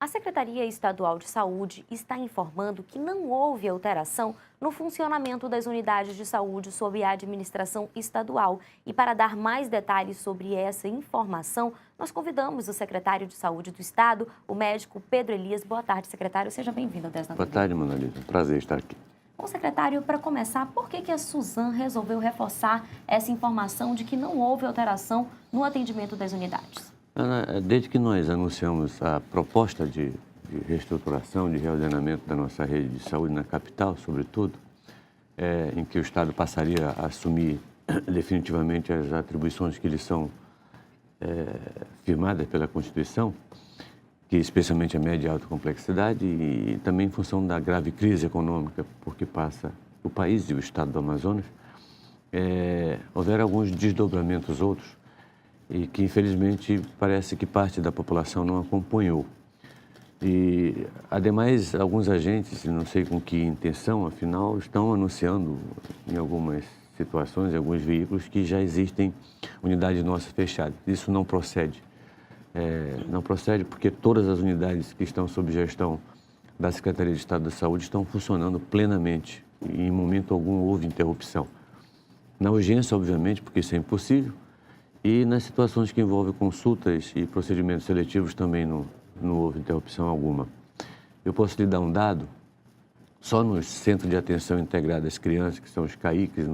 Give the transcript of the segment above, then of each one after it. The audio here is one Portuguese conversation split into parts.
A Secretaria Estadual de Saúde está informando que não houve alteração no funcionamento das unidades de saúde sob a administração estadual. E para dar mais detalhes sobre essa informação, nós convidamos o secretário de Saúde do Estado, o médico Pedro Elias. Boa tarde, secretário. Seja bem-vindo ao 10 da Boa Manhã. tarde, Mona Lisa. Prazer estar aqui. Bom, secretário, para começar, por que a Suzam resolveu reforçar essa informação de que não houve alteração no atendimento das unidades? Ana, desde que nós anunciamos a proposta de reestruturação, de reordenamento da nossa rede de saúde na capital, sobretudo, em que o Estado passaria a assumir definitivamente as atribuições que lhe são firmadas pela Constituição, que especialmente a média e alta complexidade, e também em função da grave crise econômica por que passa o país e o Estado do Amazonas, houveram alguns desdobramentos outros e que, infelizmente, parece que parte da população não acompanhou. E, ademais, alguns agentes, não sei com que intenção, afinal, estão anunciando em algumas situações, em alguns veículos, que já existem unidades nossas fechadas. Isso não procede. Não procede porque todas as unidades que estão sob gestão da Secretaria de Estado da Saúde estão funcionando plenamente e em momento algum houve interrupção. Na urgência, obviamente, porque isso é impossível, e nas situações que envolvem consultas e procedimentos seletivos também não houve interrupção alguma. Eu posso lhe dar um dado, só nos Centros de Atenção Integrada às Crianças, que são os CAICs,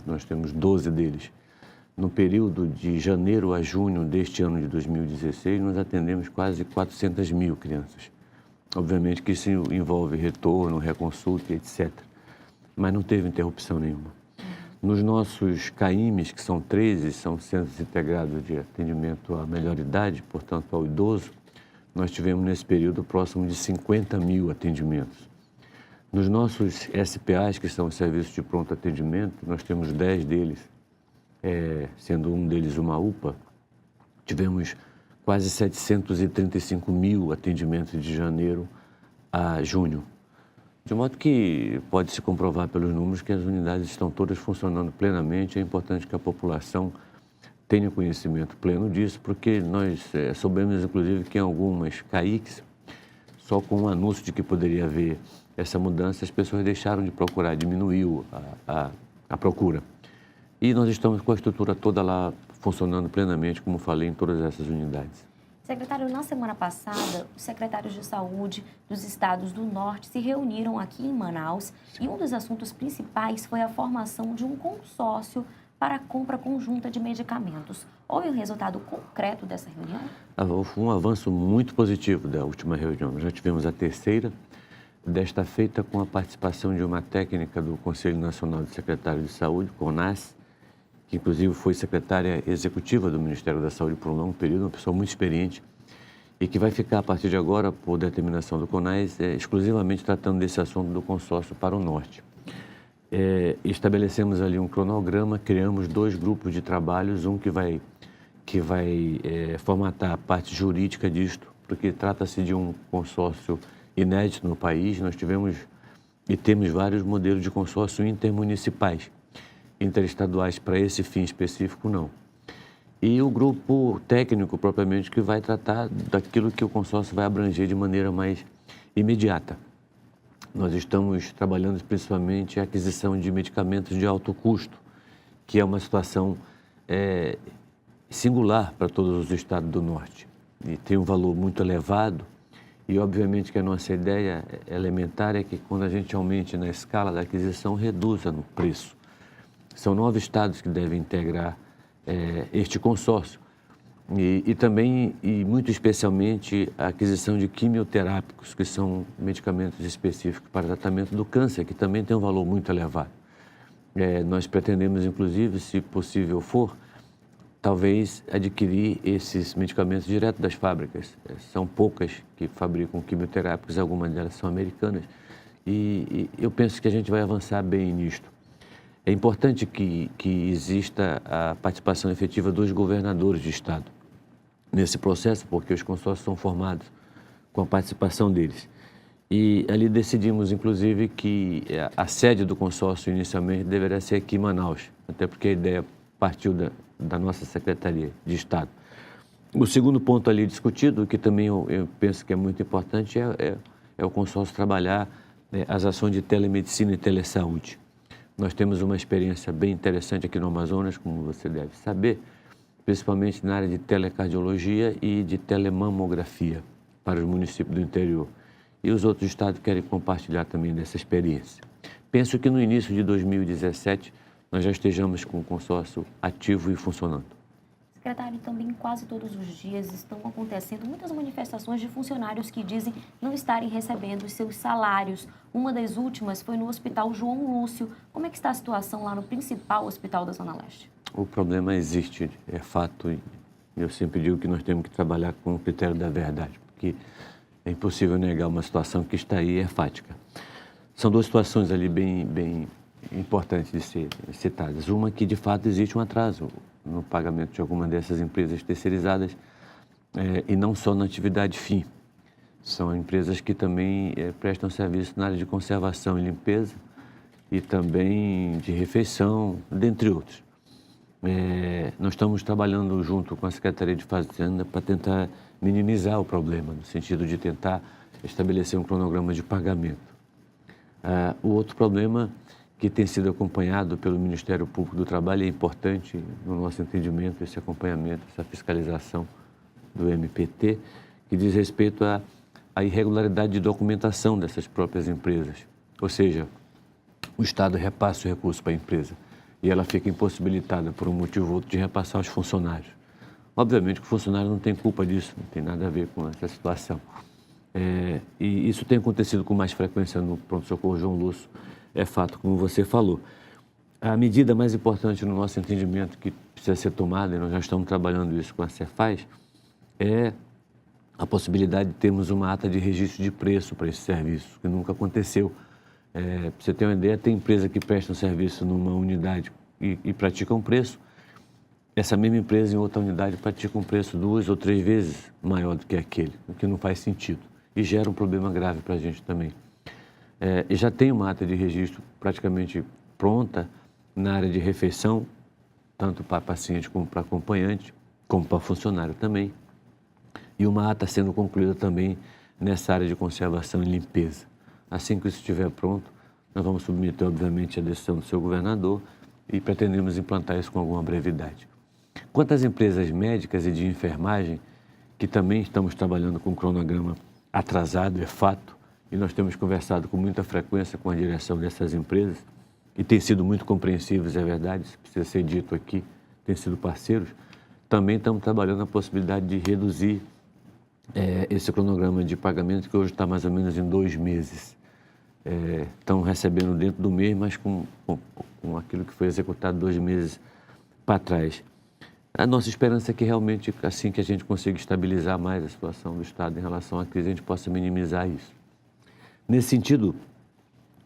nós temos 12 deles. No período de janeiro a junho deste ano de 2016, nós atendemos quase 400 mil crianças. Obviamente que isso envolve retorno, reconsulta, etc. Mas não teve interrupção nenhuma. Nos nossos CAIMs, que são 13, são Centros Integrados de Atendimento à Melhor Idade, portanto ao idoso, nós tivemos nesse período próximo de 50 mil atendimentos. Nos nossos SPAs, que são os Serviços de Pronto Atendimento, nós temos 10 deles, sendo um deles uma UPA, tivemos quase 735 mil atendimentos de janeiro a junho. De modo que pode-se comprovar pelos números que as unidades estão todas funcionando plenamente. É importante que a população tenha conhecimento pleno disso, porque nós soubemos, inclusive, que em algumas CAICs, só com o anúncio de que poderia haver essa mudança, as pessoas deixaram de procurar, diminuiu a procura. E nós estamos com a estrutura toda lá funcionando plenamente, como falei, em todas essas unidades. Secretário, na semana passada, os secretários de saúde dos estados do norte se reuniram aqui em Manaus e um dos assuntos principais foi a formação de um consórcio para a compra conjunta de medicamentos. Houve um resultado concreto dessa reunião? Houve um avanço muito positivo da última reunião. Nós já tivemos a terceira, desta feita com a participação de uma técnica do Conselho Nacional de Secretários de Saúde, CONAS, que inclusive foi secretária executiva do Ministério da Saúde por um longo período, uma pessoa muito experiente, e que vai ficar a partir de agora, por determinação do CONAS, exclusivamente tratando desse assunto do consórcio para o norte. Estabelecemos ali um cronograma, criamos 2 grupos de trabalhos, um que vai formatar a parte jurídica disto, porque trata-se de um consórcio inédito no país. Nós tivemos e temos vários modelos de consórcio intermunicipais, interestaduais para esse fim específico, não. E o grupo técnico, propriamente, que vai tratar daquilo que o consórcio vai abranger de maneira mais imediata. Nós estamos trabalhando principalmente a aquisição de medicamentos de alto custo, que é uma situação singular para todos os estados do norte. E tem um valor muito elevado e, obviamente, que a nossa ideia elementar é que quando a gente aumente na escala da aquisição, reduza no preço. São 9 estados que devem integrar este consórcio e também, e muito especialmente, a aquisição de quimioterápicos, que são medicamentos específicos para tratamento do câncer, que também tem um valor muito elevado. Nós pretendemos, inclusive, se possível for, talvez adquirir esses medicamentos direto das fábricas. São poucas que fabricam quimioterápicos, algumas delas são americanas, e eu penso que a gente vai avançar bem nisto. É importante que exista a participação efetiva dos governadores de estado nesse processo, porque os consórcios são formados com a participação deles. E ali decidimos, inclusive, que a sede do consórcio inicialmente deveria ser aqui em Manaus, até porque a ideia partiu da nossa Secretaria de Estado. O segundo ponto ali discutido, que também eu penso que é muito importante, é o consórcio trabalhar, né, as ações de telemedicina e telesaúde. Nós temos uma experiência bem interessante aqui no Amazonas, como você deve saber, principalmente na área de telecardiologia e de telemamografia para os municípios do interior. E os outros estados querem compartilhar também dessa experiência. Penso que no início de 2017 nós já estejamos com o consórcio ativo e funcionando. Secretário, também quase todos os dias estão acontecendo muitas manifestações de funcionários que dizem não estarem recebendo os seus salários. Uma das últimas foi no Hospital João Lúcio. Como é que está a situação lá no principal hospital da Zona Leste? O problema existe, é fato, e eu sempre digo que nós temos que trabalhar com o critério da verdade, porque é impossível negar uma situação que está aí e é fática. São duas situações ali bem importantes de ser citadas. Uma que, de fato, existe um atraso no pagamento de alguma dessas empresas terceirizadas, e não só na atividade fim. São empresas que também prestam serviço na área de conservação e limpeza e também de refeição, dentre outros. Nós estamos trabalhando junto com a Secretaria de Fazenda para tentar minimizar o problema, no sentido de tentar estabelecer um cronograma de pagamento. O outro problema que tem sido acompanhado pelo Ministério Público do Trabalho, é importante no nosso entendimento esse acompanhamento, essa fiscalização do MPT, que diz respeito à irregularidade de documentação dessas próprias empresas. Ou seja, o Estado repassa o recurso para a empresa e ela fica impossibilitada por um motivo ou outro de repassar aos funcionários. Obviamente que o funcionário não tem culpa disso, não tem nada a ver com essa situação. E isso tem acontecido com mais frequência no pronto-socorro João Lúcio, é fato, como você falou. A medida mais importante no nosso entendimento que precisa ser tomada, e nós já estamos trabalhando isso com a Cefaz, é a possibilidade de termos uma ata de registro de preço para esse serviço, que nunca aconteceu. Para você ter uma ideia, tem empresa que presta um serviço numa unidade e pratica um preço. Essa mesma empresa em outra unidade pratica um preço 2 ou 3 vezes maior do que aquele, o que não faz sentido e gera um problema grave para a gente também. E já tem uma ata de registro praticamente pronta na área de refeição, tanto para paciente como para acompanhante, como para funcionário também. E uma ata sendo concluída também nessa área de conservação e limpeza. Assim que isso estiver pronto, nós vamos submeter, obviamente, a decisão do seu governador e pretendemos implantar isso com alguma brevidade. Quanto às empresas médicas e de enfermagem, que também estamos trabalhando com um cronograma atrasado, é fato, e nós temos conversado com muita frequência com a direção dessas empresas, e tem sido muito compreensíveis, é verdade, isso precisa ser dito aqui, tem sido parceiros. Também estamos trabalhando a possibilidade de reduzir esse cronograma de pagamento, que hoje está mais ou menos em 2 meses. Estão recebendo dentro do mês, mas com aquilo que foi executado 2 meses para trás. A nossa esperança é que realmente, assim que a gente consiga estabilizar mais a situação do Estado em relação à crise, a gente possa minimizar isso. Nesse sentido,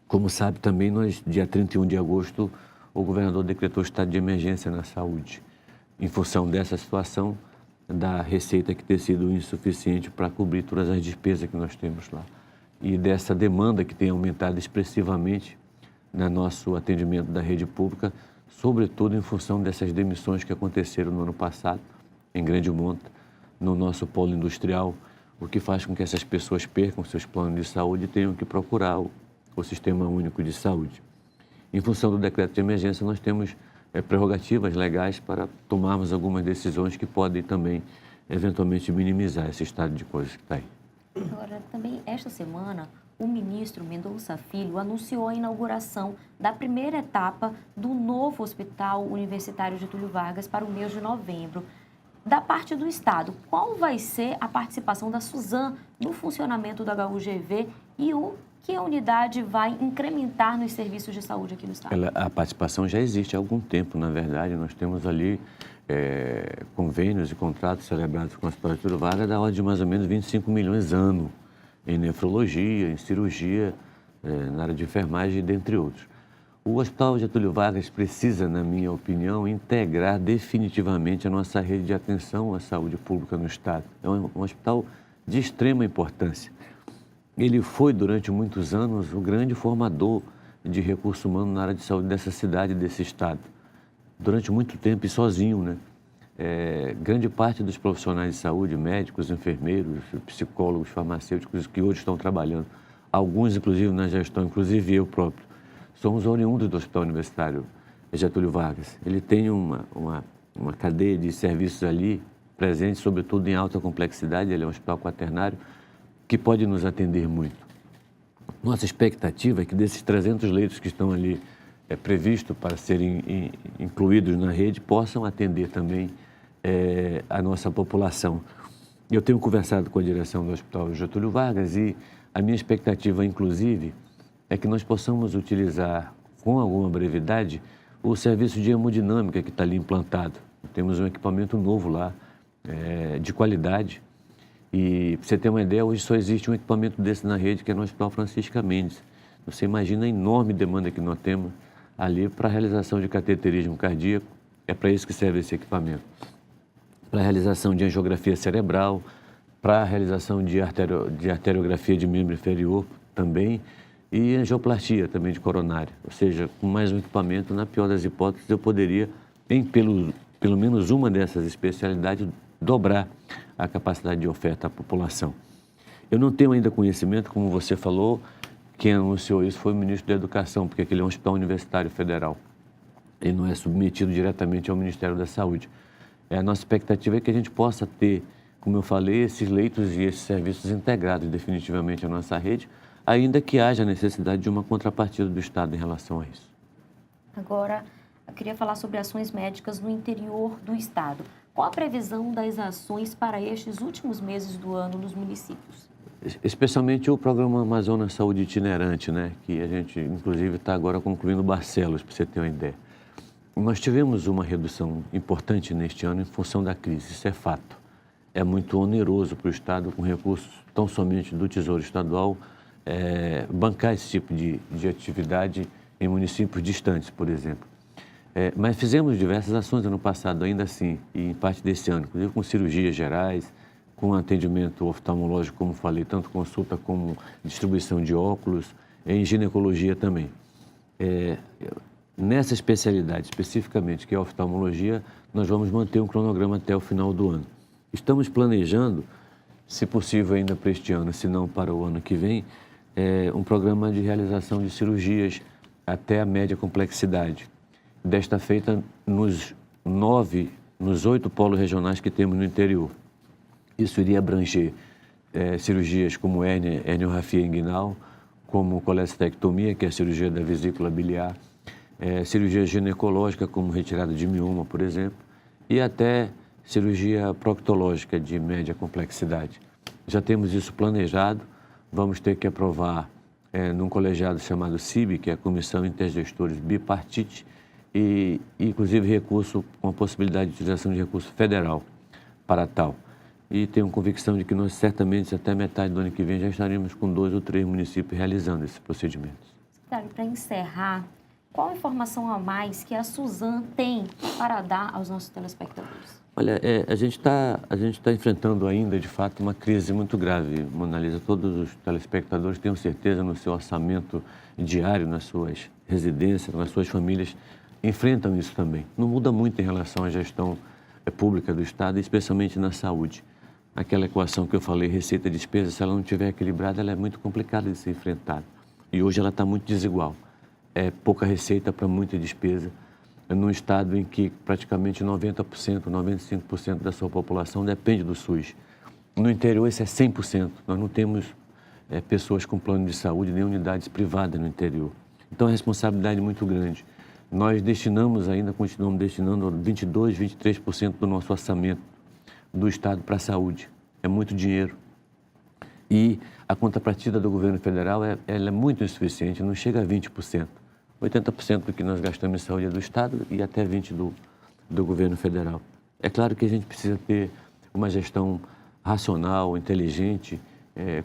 como sabe também, nós, dia 31 de agosto, o governador decretou estado de emergência na saúde, em função dessa situação da receita que tem sido insuficiente para cobrir todas as despesas que nós temos lá. E dessa demanda que tem aumentado expressivamente no nosso atendimento da rede pública, sobretudo em função dessas demissões que aconteceram no ano passado, em grande monta, no nosso polo industrial, o que faz com que essas pessoas percam seus planos de saúde e tenham que procurar o Sistema Único de Saúde. Em função do decreto de emergência, nós temos prerrogativas legais para tomarmos algumas decisões que podem também, eventualmente, minimizar esse estado de coisas que está aí. Agora, também, esta semana, o ministro Mendonça Filho anunciou a inauguração da primeira etapa do novo Hospital Universitário Getúlio Vargas para o mês de novembro. Da parte do Estado, qual vai ser a participação da Suzam no funcionamento do HUGV e o que a unidade vai incrementar nos serviços de saúde aqui no Estado? A participação já existe há algum tempo, na verdade. Nós temos ali convênios e contratos celebrados com o Hospital Getúlio Vargas da ordem de mais ou menos 25 milhões ano em nefrologia, em cirurgia, na área de enfermagem, dentre outros. O Hospital Getúlio Vargas precisa, na minha opinião, integrar definitivamente a nossa rede de atenção à saúde pública no Estado. É um hospital de extrema importância. Ele foi, durante muitos anos, o grande formador de recurso humano na área de saúde dessa cidade e desse Estado. Durante muito tempo e sozinho, né? grande parte dos profissionais de saúde, médicos, enfermeiros, psicólogos, farmacêuticos que hoje estão trabalhando, alguns inclusive na gestão, inclusive eu próprio, somos oriundos do Hospital Universitário Getúlio Vargas. Ele tem uma cadeia de serviços ali, presente sobretudo em alta complexidade, ele é um hospital quaternário, que pode nos atender muito. Nossa expectativa é que desses 300 leitos que estão ali previstos para serem incluídos na rede, possam atender também a nossa população. Eu tenho conversado com a direção do Hospital Getúlio Vargas e a minha expectativa, inclusive, é que nós possamos utilizar com alguma brevidade o serviço de hemodinâmica que está ali implantado. Temos um equipamento novo lá, de qualidade. E, para você ter uma ideia, hoje só existe um equipamento desse na rede, que é no Hospital Francisca Mendes. Você imagina a enorme demanda que nós temos ali para a realização de cateterismo cardíaco. É para isso que serve esse equipamento. Para a realização de angiografia cerebral, para a realização de arteriografia de membro inferior também, e angioplastia também de coronária. Ou seja, com mais um equipamento, na pior das hipóteses, eu poderia, em pelo menos uma dessas especialidades, dobrar a capacidade de oferta à população. Eu não tenho ainda conhecimento, como você falou, quem anunciou isso foi o ministro da Educação, porque aquele é um hospital universitário federal. Ele não é submetido diretamente ao Ministério da Saúde. A nossa expectativa é que a gente possa ter, como eu falei, esses leitos e esses serviços integrados definitivamente à nossa rede, ainda que haja necessidade de uma contrapartida do Estado em relação a isso. Agora, eu queria falar sobre ações médicas no interior do Estado. Qual a previsão das ações para estes últimos meses do ano nos municípios? Especialmente o programa Amazonas Saúde Itinerante, né? Que a gente, inclusive, está agora concluindo Barcelos, para você ter uma ideia. Nós tivemos uma redução importante neste ano em função da crise, isso é fato. É muito oneroso para o Estado, com recursos tão somente do Tesouro Estadual, bancar esse tipo de atividade em municípios distantes, por exemplo. Mas fizemos diversas ações ano passado, ainda assim, e em parte desse ano, inclusive com cirurgias gerais, com atendimento oftalmológico, como falei, tanto consulta como distribuição de óculos, em ginecologia também. Nessa especialidade especificamente, que é a oftalmologia, nós vamos manter um cronograma até o final do ano. Estamos planejando, se possível ainda para este ano, se não para o ano que vem, um programa de realização de cirurgias até a média complexidade. Desta feita nos 8 polos regionais que temos no interior. Isso iria abranger cirurgias como herniorrafia inguinal, como colestectomia, que é a cirurgia da vesícula biliar, cirurgia ginecológica, como retirada de mioma, por exemplo, e até cirurgia proctológica de média complexidade. Já temos isso planejado, vamos ter que aprovar num colegiado chamado CIB, que é a Comissão Intergestores Bipartite, e inclusive recurso com a possibilidade de utilização de recurso federal para tal. E tenho convicção de que nós certamente até metade do ano que vem já estaremos com 2 ou 3 municípios realizando esses procedimentos. Secretário, para encerrar, qual a informação a mais que a Suzam tem para dar aos nossos telespectadores? Olha, a gente tá enfrentando ainda, de fato, uma crise muito grave, Mona Lisa. Todos os telespectadores tenham certeza no seu orçamento diário, nas suas residências, nas suas famílias, enfrentam isso também. Não muda muito em relação à gestão pública do Estado, especialmente na saúde. Aquela equação que eu falei, receita e despesa, se ela não estiver equilibrada, ela é muito complicada de ser enfrentada. E hoje ela está muito desigual. É pouca receita para muita despesa, num estado em que praticamente 90%, 95% da sua população depende do SUS. No interior isso é 100%. Nós não temos pessoas com plano de saúde nem unidades privadas no interior. Então é uma responsabilidade muito grande. Nós continuamos destinando 22%, 23% do nosso orçamento do Estado para a saúde. É muito dinheiro. E a contrapartida do governo federal ela é muito insuficiente, não chega a 20%. 80% do que nós gastamos em saúde é do Estado e até 20% do governo federal. É claro que a gente precisa ter uma gestão racional, inteligente,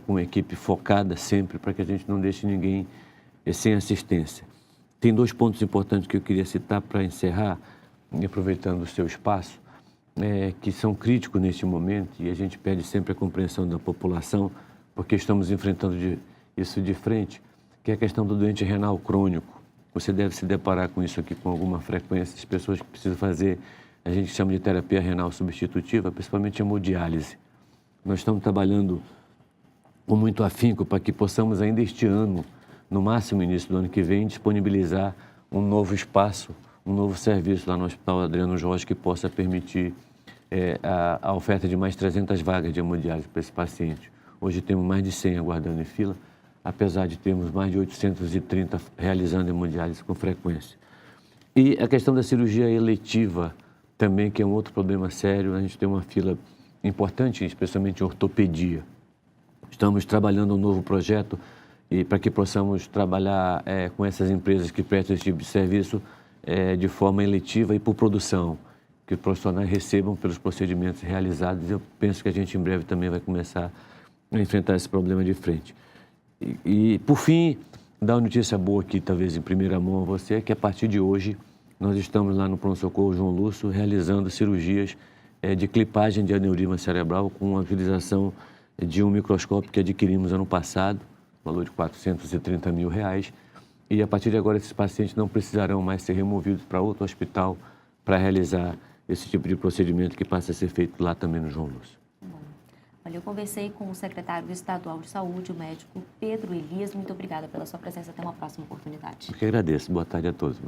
com uma equipe focada sempre, para que a gente não deixe ninguém sem assistência. Tem 2 pontos importantes que eu queria citar para encerrar, aproveitando o seu espaço, que são críticos neste momento, e a gente pede sempre a compreensão da população, porque estamos enfrentando isso de frente, que é a questão do doente renal crônico. Você deve se deparar com isso aqui com alguma frequência, as pessoas que precisam fazer a gente chama de terapia renal substitutiva, principalmente hemodiálise. Nós estamos trabalhando com muito afinco para que possamos ainda este ano, no máximo início do ano que vem, disponibilizar um novo espaço, um novo serviço lá no Hospital Adriano Jorge que possa permitir a oferta de mais 300 vagas de hemodiálise para esse paciente. Hoje temos mais de 100 aguardando em fila, apesar de termos mais de 830 realizando hemodiálise com frequência. E a questão da cirurgia eletiva também, que é um outro problema sério, a gente tem uma fila importante, especialmente em ortopedia. Estamos trabalhando um novo projeto para que possamos trabalhar com essas empresas que prestam esse tipo de serviço de forma eletiva e por produção, que os profissionais recebam pelos procedimentos realizados. Eu penso que a gente em breve também vai começar a enfrentar esse problema de frente. E por fim, dar uma notícia boa aqui, talvez em primeira mão a você, que a partir de hoje nós estamos lá no pronto-socorro João Lúcio realizando cirurgias de clipagem de aneurisma cerebral com a utilização de um microscópio que adquirimos ano passado, valor de R$430 mil. E a partir de agora esses pacientes não precisarão mais ser removidos para outro hospital para realizar esse tipo de procedimento que passa a ser feito lá também no João Lúcio. Olha, eu conversei com o secretário estadual de saúde, o médico Pedro Elias. Muito obrigada pela sua presença. Até uma próxima oportunidade. Eu que agradeço. Boa tarde a todos.